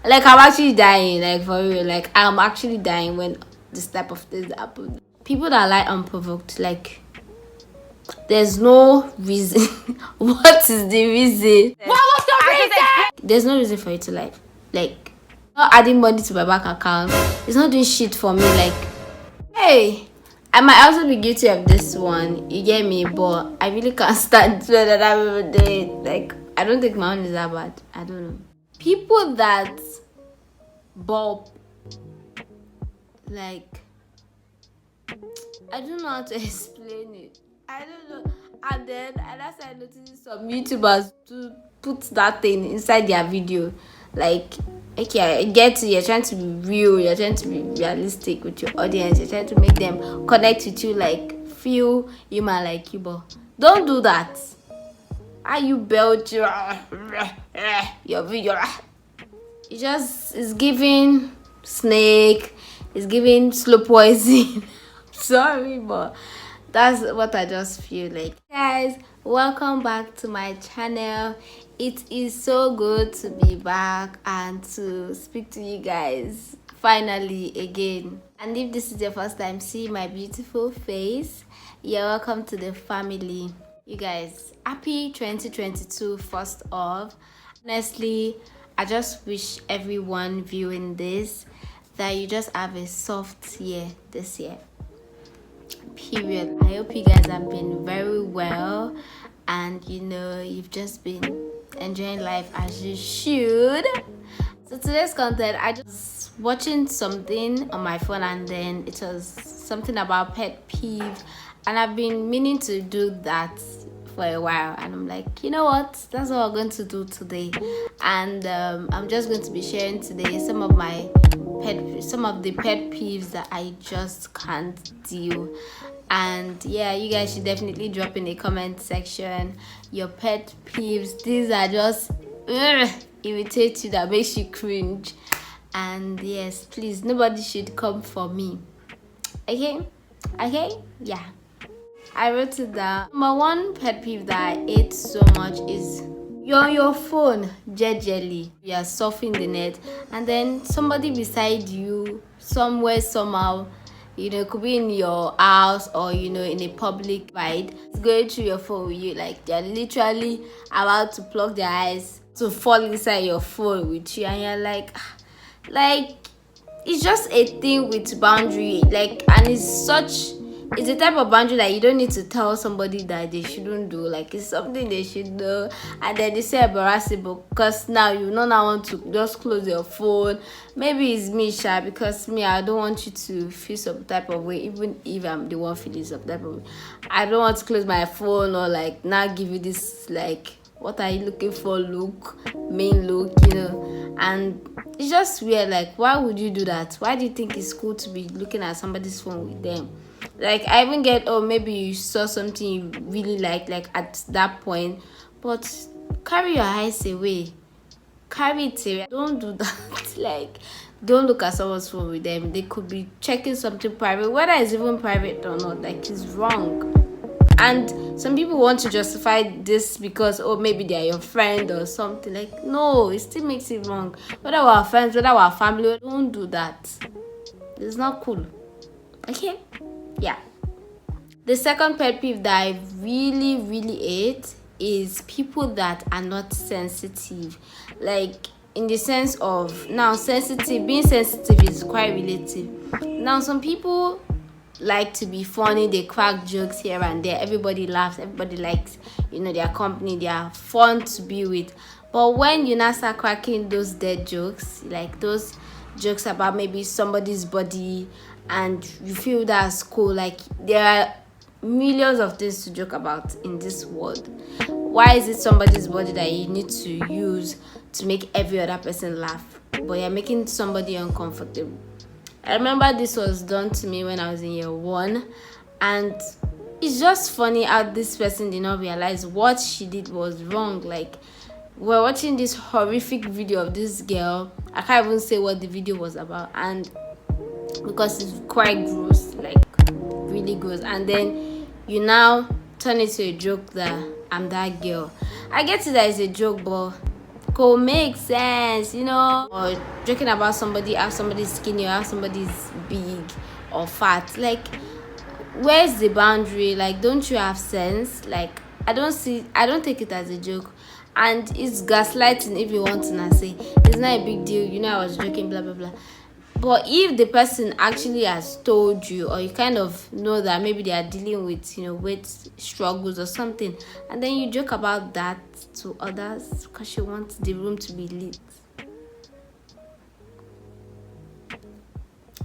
Like I'm actually dying, like for real. Like I'm actually dying when this type of things happen. People that lie unprovoked, like there's no reason. What is the reason? What was the reason? There's no reason for you to lie. Like not adding money to my bank account. It's not doing shit for me. Like, hey, I might also be guilty of this one. You get me? But I really can't stand that I will do it. Like, I don't think my own is that bad. I don't know. People that bulb, like, I don't know how to explain it. I don't know. And then and that's why I noticed some YouTubers to put that thing inside their video. Like, okay, I get it, you're trying to be real, you're trying to be realistic with your audience, you're trying to make them connect with you, like feel human like you, but don't do that. Are you belch your video? It just is giving snake, it's giving slow poison. Sorry, but that's what I just feel like. Guys, welcome back to my channel. It is so good to be back and to speak to you guys finally again. And if this is your first time seeing my beautiful face, you're welcome to the family. You guys, happy 2022 first off. Honestly, I just wish everyone viewing this that you just have a soft year this year. Period. I hope you guys have been very well and you've just been enjoying life as you should. So today's content, I just watching something on my phone and then it was something about pet peeve, and I've been meaning to do that for a while, and I'm like, you know what, that's what I'm going to do today. And I'm just going to be sharing today some of the pet peeves that I just can't deal. And yeah, you guys should definitely drop in the comment section your pet peeves. These are just irritate you, that makes you cringe. And yes, please, nobody should come for me. Okay, yeah, I wrote it down. Number one pet peeve that I hate so much is you're on your phone jejely, you are surfing the net, and then somebody beside you somewhere somehow, it could be in your house or in a public ride, it's going through your phone with you, like they're literally about to plug their eyes to fall inside your phone with you, and you're like it's just a thing with boundary, like, and it's a type of boundary that you don't need to tell somebody that they shouldn't do. Like, it's something they should do, and then they say embarrassing because now you now want to just close your phone. Maybe it's me, Sha, because me, I don't want you to feel some type of way, even if I'm the one feeling some type of way. I don't want to close my phone or like now give you this like, what are you looking for main look, and it's just weird. Like, why would you do that? Why do you think it's cool to be looking at somebody's phone with them? Like, I even get, maybe you saw something you really like at that point, but carry your eyes away. Carry it away. Don't do that. Like, don't look at someone's phone with them. They could be checking something private, whether it's even private or not. Like, it's wrong. And some people want to justify this because, maybe they are your friend or something. Like, no, it still makes it wrong. Whether we're friends, whether we're family, don't do that. It's not cool. Okay? Yeah. The second pet peeve that I really, really hate is people that are not sensitive. Like, in the sense of, now, being sensitive is quite relative. Now, some people like to be funny, they crack jokes here and there, everybody laughs, everybody likes their company, they are fun to be with. But when you now start cracking those dead jokes, like those jokes about maybe somebody's body, and you feel that's cool, like there are millions of things to joke about in this world. Why is it somebody's body that you need to use to make every other person laugh, but you're making somebody uncomfortable? I remember this was done to me when I was in year 1, and it's just funny how this person did not realize what she did was wrong. Like, we're watching this horrific video of this girl. I can't even say what the video was about, and because it's quite gross, like really gross, and then you now turn it to a joke that I'm that girl. I get it that it's a joke, but could make sense, you know. Or joking about somebody, have somebody's skinny or have somebody's big or fat. Like, where's the boundary? Like, don't you have sense? Like, I don't take it as a joke. And it's gaslighting if you want to not say it's not a big deal, you know, I was joking, blah blah blah. But if the person actually has told you, or you kind of know that maybe they are dealing with, you know, weight struggles or something, and then you joke about that to others because you want the room to be lit,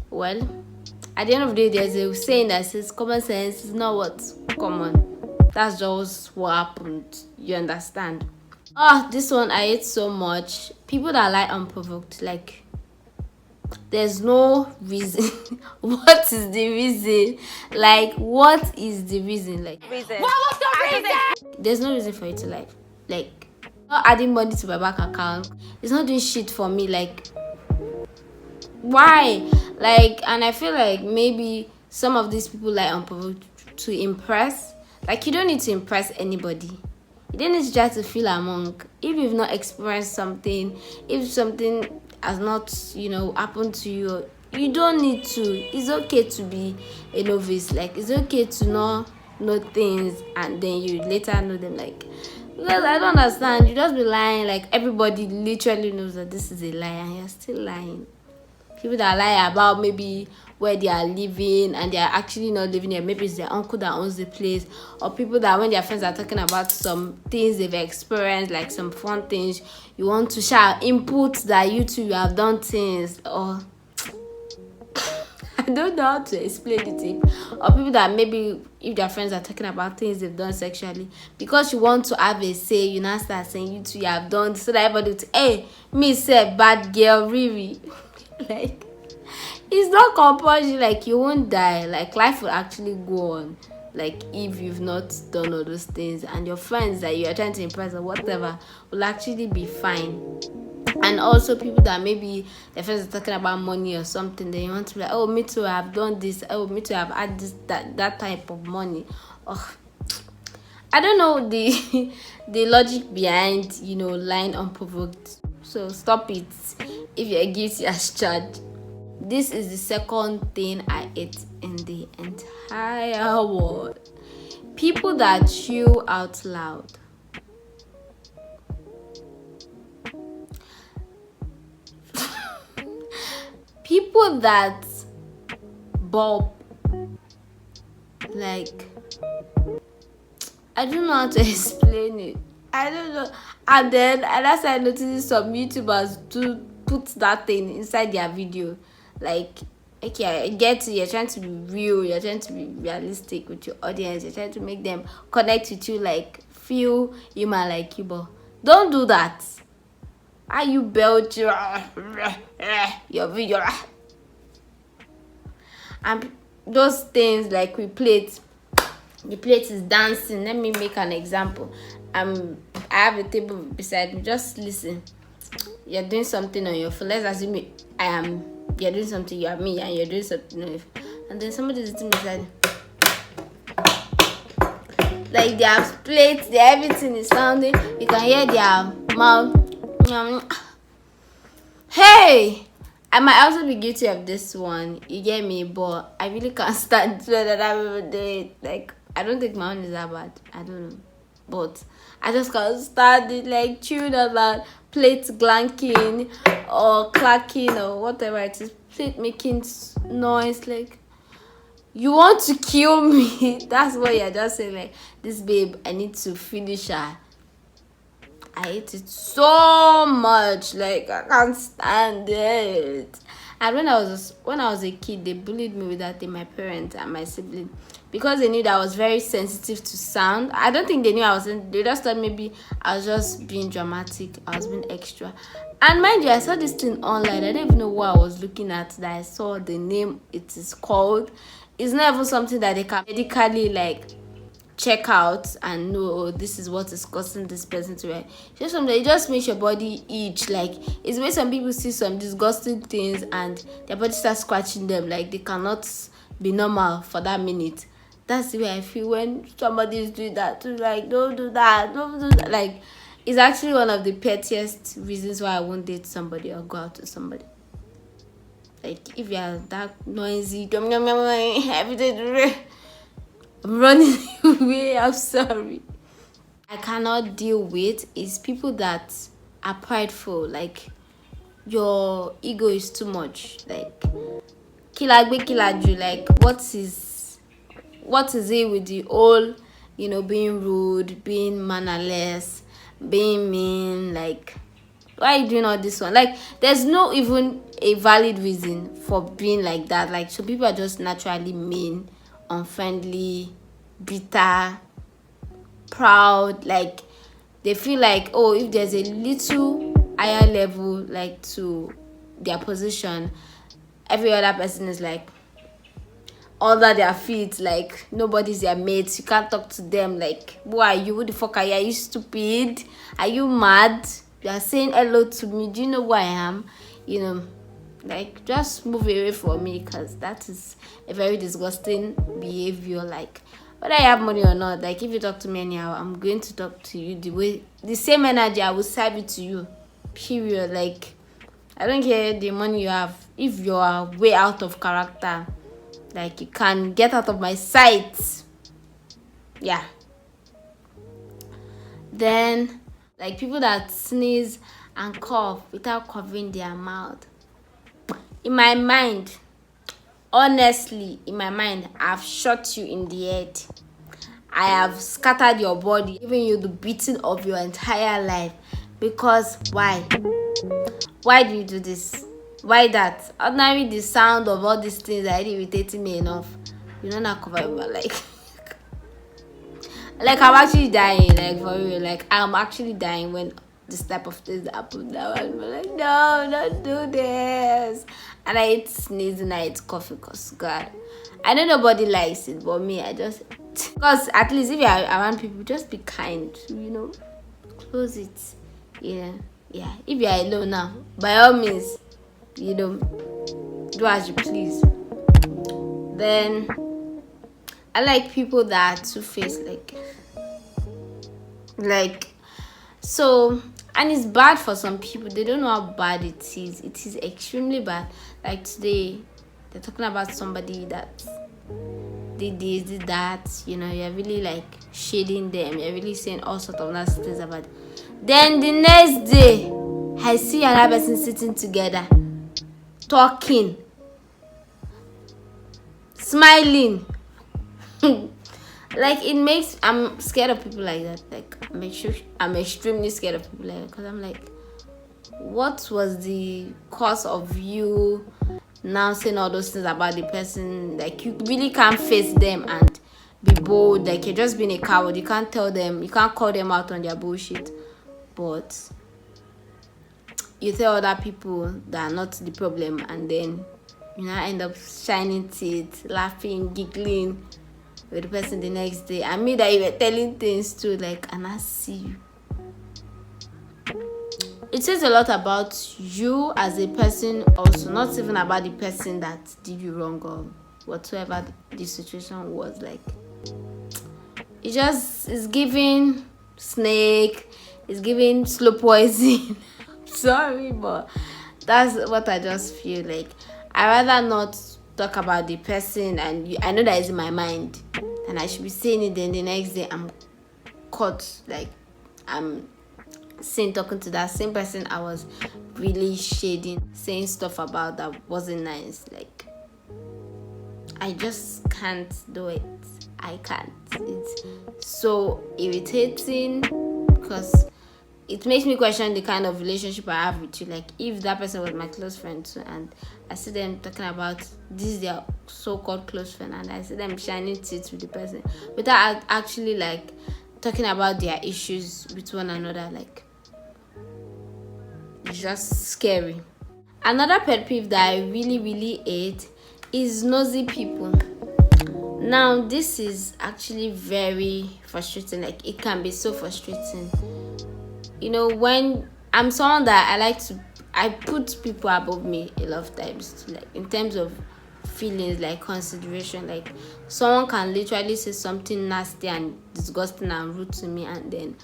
well, at the end of the day, there's a saying that says common sense is not what common. That's just what happened. You understand? Oh, this one I hate so much. People that lie unprovoked. Like, there's no reason. What is the reason? Like, what is the reason? Like, Reason. What was the reason? there's no reason for you to lie. Like, not adding money to my bank account. It's not doing shit for me. Like, why? Like, and I feel like maybe some of these people lie unprovoked to impress. Like, you don't need to impress anybody. You don't need to try to feel among. If you've not experienced something, if something has not, you know, happened to you, you don't need to. It's okay to be a novice. Like, it's okay to not know things and then you later know them. Like, because I don't understand. You just be lying. Like, everybody literally knows that this is a lie and you're still lying. People that lie about maybe where they are living and they are actually not living there. Maybe it's their uncle that owns the place, or people that when their friends are talking about some things they've experienced, like some fun things, you want to share input that you too you have done things, or I don't know how to explain it. Or people that maybe if their friends are talking about things they've done sexually, because you want to have a say, you now start saying you too you have done this, so that everybody will say, hey, me say bad girl, really. Like, it's not compulsory. Like, you won't die. Like, life will actually go on. Like, if you've not done all those things, and your friends that you are trying to impress or whatever will actually be fine. And also people that maybe their friends are talking about money or something, then you want to be like, oh, me too, I've done this. Oh, me too, I've had this, that type of money. Oh, I don't know the the logic behind, you know, lying unprovoked. So stop it if you're guilty as charged. This is the second thing I hate in the entire world. People that chew out loud. People that burp. Like, I don't know how to explain it. I don't know. And then that's why I noticed some YouTubers do put that thing inside their video. Like, okay, I get it. You're trying to be real. You're trying to be realistic with your audience. You're trying to make them connect with you, like feel human like you. But don't do that. Are you belch your video? And those things like we plate. The plate is dancing. Let me make an example. I have a table beside me. Just listen. You're doing something on your phone. Let's assume you're doing something. You are me, and you're doing something on your phone. And then somebody is sitting beside. Like their plates, everything is sounding. You can hear their mouth. Hey, I might also be guilty of this one. You get me? But I really can't stand that I will do it. Like, I don't think my own is that bad. I don't know. But I just can't stand it. Like, chewing on that plate clanking or clacking or whatever it is. Plate making noise. Like, you want to kill me. That's what you're just saying. Like, this babe, I need to finish her. I hate it so much. Like, I can't stand it. And when I was a kid, they bullied me with that thing, my parents and my sibling, because they knew that I was very sensitive to sound. I don't think they knew I was. They just thought maybe I was just being dramatic. I was being extra. And mind you, I saw this thing online. I don't even know what I was looking at. That I saw the name it is called. It's not even something that they can medically like check out and know, oh, this is what is causing this person to write. Just something, it just makes your body itch. Like, it's where some people see some disgusting things and their body starts scratching them, like they cannot be normal for that minute. That's the way I feel when somebody is doing that. Like, don't do that, don't do that. Like, It's actually one of the pettiest reasons why I won't date somebody or go out with somebody. Like, if you're that noisy, everything, I'm running away. I'm sorry. I cannot deal with is people that are prideful. Like, your ego is too much. Like, kilagbe, like, what is it with the whole, being rude, being mannerless, being mean? Like, why are you doing all this one? Like, there's no even a valid reason for being like that. Like, so people are just naturally mean, unfriendly, bitter, proud. Like, they feel like, oh, if there's a little higher level, like, to their position, every other person is like under their feet. Like, nobody's their mates, you can't talk to them. Like, who are you? Who the fuck are you? Are you stupid? Are you mad? You are saying hello to me. Do you know who I am? Like, just move away from me, because that is a very disgusting behavior. Like, whether I have money or not, like, if you talk to me anyhow, I'm going to talk to you the same energy I will serve it to you, period. Like, I don't care the money you have. If you are way out of character, like, you can get out of my sight. Yeah. Then, like, people that sneeze and cough without covering their mouth. In my mind, honestly, I've shot you in the head. I have scattered your body, giving you the beating of your entire life. Because why? Why do you do this? Why that? Ordinarily, the sound of all these things are irritating me enough. You don't have cover my like. Like, I'm actually dying. Like, for real. Like, I'm actually dying when this type of things happen. Now I'm like, no, don't do this. And I hate sneezing, I hate coffee, because God, I know nobody likes it, but me, I just, because at least if you're around people, just be kind, close it. Yeah. If you're alone now, by all means, do as you please. Then, I like people that are two-faced, so, and it's bad for some people. They don't know how bad it is. It is extremely bad. Like, today, they're talking about somebody that did this, did that. You're really, like, shading them. You're really saying all sorts of nasty things about it. Then the next day, I see another person sitting together, talking, smiling. Like, I'm scared of people like that. Like, I'm extremely scared of people like that, because I'm like, what was the cause of you now saying all those things about the person? Like, you really can't face them and be bold. Like, you're just being a coward. You can't tell them, you can't call them out on their bullshit, but you tell other people that are not the problem, and then end up shining teeth, laughing, giggling with the person the next day. And me that you were telling things to, like, and I see you. It says a lot about you as a person also, not even about the person that did you wrong or whatsoever the situation was. Like, it just is giving snake, it's giving slow poison. Sorry, but that's what I just feel like. I rather not talk about the person, and I know that is in my mind, and I should be saying it. Then the next day I'm caught, like, I'm talking to that same person I was really shading, saying stuff about that wasn't nice. Like, I just can't do it. I can't. It's so irritating, because it makes me question the kind of relationship I have with you. Like, if that person was my close friend too, and I see them talking about this their so-called close friend, and I see them shining teeth with the person without actually, like, talking about their issues with one another. Like, it's just scary. Another pet peeve that I really, really hate is nosy people. Now, this is actually very frustrating. Like, it can be so frustrating. When I'm someone that I put people above me a lot of times, like, in terms of feelings, like consideration. Like, someone can literally say something nasty and disgusting and rude to me, and then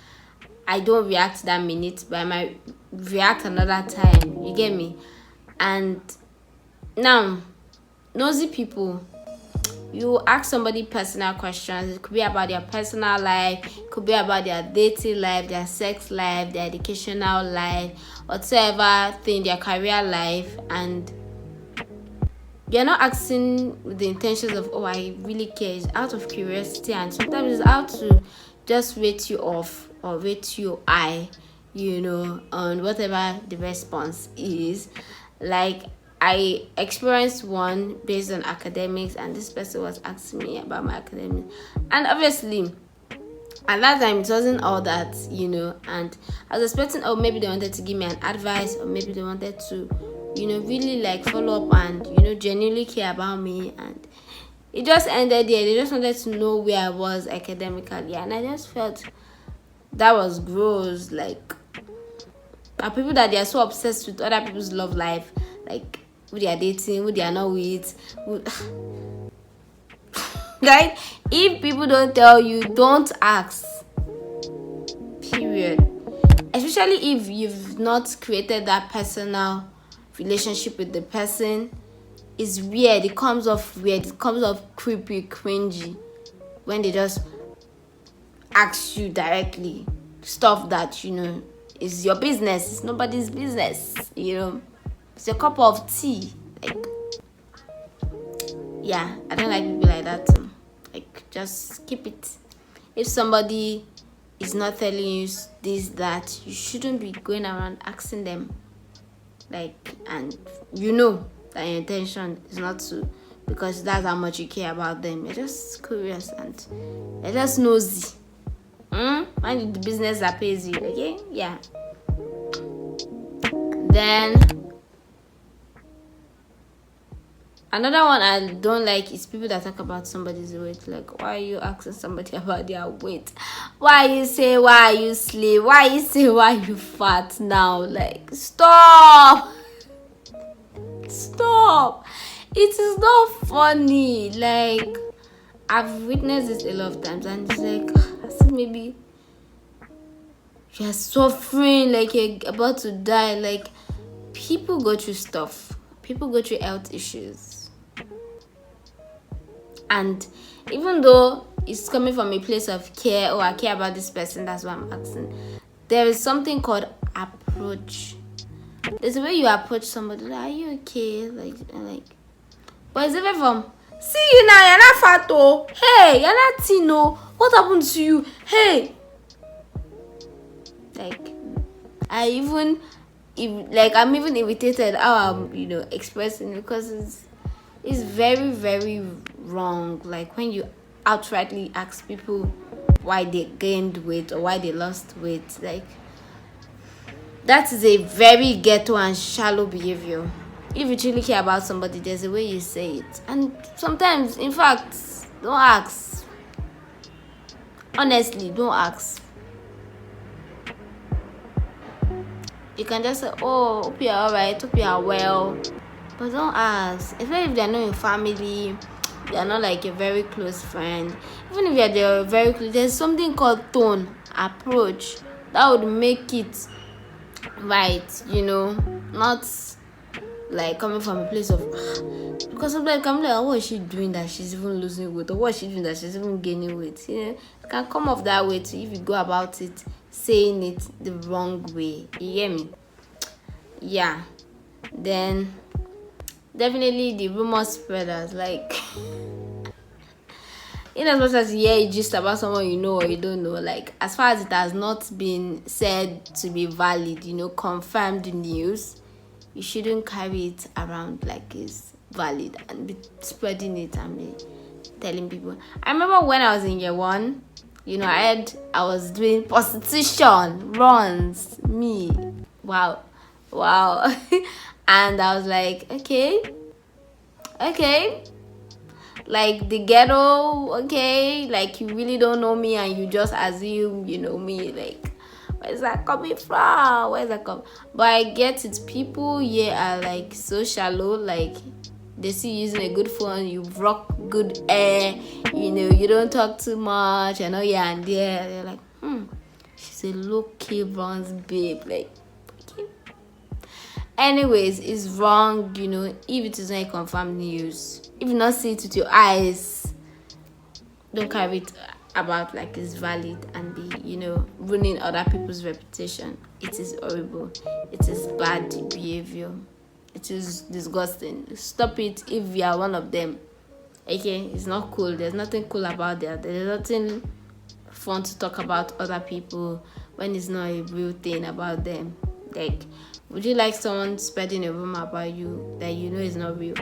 I don't react that minute, but I might react another time. You get me? And now, nosy people, you ask somebody personal questions. It could be about their personal life, it could be about their dating life, their sex life, their educational life, whatever thing, their career life, and you're not asking with the intentions of, oh, I really care. It's out of curiosity, and sometimes it's out to just rate you off or rate you high, on whatever the response is. Like, I experienced one based on academics, and this person was asking me about my academics, and obviously at that time it wasn't all that, and I was expecting, oh, maybe they wanted to give me an advice, or maybe they wanted to, really like follow up and genuinely care about me. And it just ended there. They just wanted to know where I was academically, and I just felt that was gross. Like, are people that they are so obsessed with other people's love life, like who they are dating, who they are not with, guys, if people don't tell you, don't ask, period. Especially if you've not created that personal relationship with the person. It's weird. It comes off weird. It comes off creepy, cringy when they just ask you directly stuff that is your business. It's nobody's business. It's a cup of tea. Like, yeah, I don't like people like that too. Like, just keep it. If somebody is not telling you this, that, you shouldn't be going around asking them. Like, and that your intention is not to, because that's how much you care about them. You're just curious and you're just nosy. Mind the business that pays you, okay? Yeah. Then another one I don't like is people that talk about somebody's weight. Like, why are you asking somebody about their weight? Why you say, why are you slim? Why you say, why you fat now? Like, stop. It is not funny. Like, I've witnessed this a lot of times, and it's like, I think maybe you're suffering, like you're about to die. Like, people go through stuff. People go through health issues. And even though it's coming from a place of care, I care about this person, that's why I'm asking, there is something called approach. There's a way you approach somebody, like, are you okay? Like, but it's even from, see you now, you're not fat, oh. Hey, you're not thin, oh. What happened to you? Hey. Like, I'm even irritated how I'm, expressing, because it's very, very wrong. Like, when you outrightly ask people why they gained weight or why they lost weight, like, that is a very ghetto and shallow behavior. If you truly care about somebody, there's a way you say it. And sometimes, in fact, don't ask. Honestly, don't ask. You can just say, oh, hope you're alright, hope you're well. But don't ask. Especially if they're not in family, they're not like a very close friend. Even if they're very close, there's something called tone, approach, that would make it right, not like coming from a place of, because sometimes I'm like, what is she doing that she's even losing weight, or what is she doing that she's even gaining weight? It can come off that way too if you go about it saying it the wrong way. You hear me? Yeah. Then definitely the rumor spreaders, like in as much as you hear gist about someone you know or you don't know, like, as far as it has not been said to be valid, confirmed news, you shouldn't carry it around like it's valid and be spreading it and be telling people. I remember when I was in year one, I was doing prostitution runs, me, wow and I was like, okay, like the ghetto, okay, like you really don't know me and you just assume you know me. Like, where's that coming from? But I get it. People here are like so shallow. Like, they see you using a good phone, you rock good air, you don't talk too much, here and there. They're like, she's It's a low-key runs babe. Like, okay. Anyways, it's wrong, if it is not a confirmed news. If you not see it with your eyes, don't carry it about like it's valid and be, ruining other people's reputation. It is horrible. It is bad behavior. It is disgusting. Stop it if you are one of them. Okay, it's not cool. There's nothing cool about that. There's nothing fun to talk about other people when it's not a real thing about them. Like, would you like someone spreading a rumor about you that you know is not real?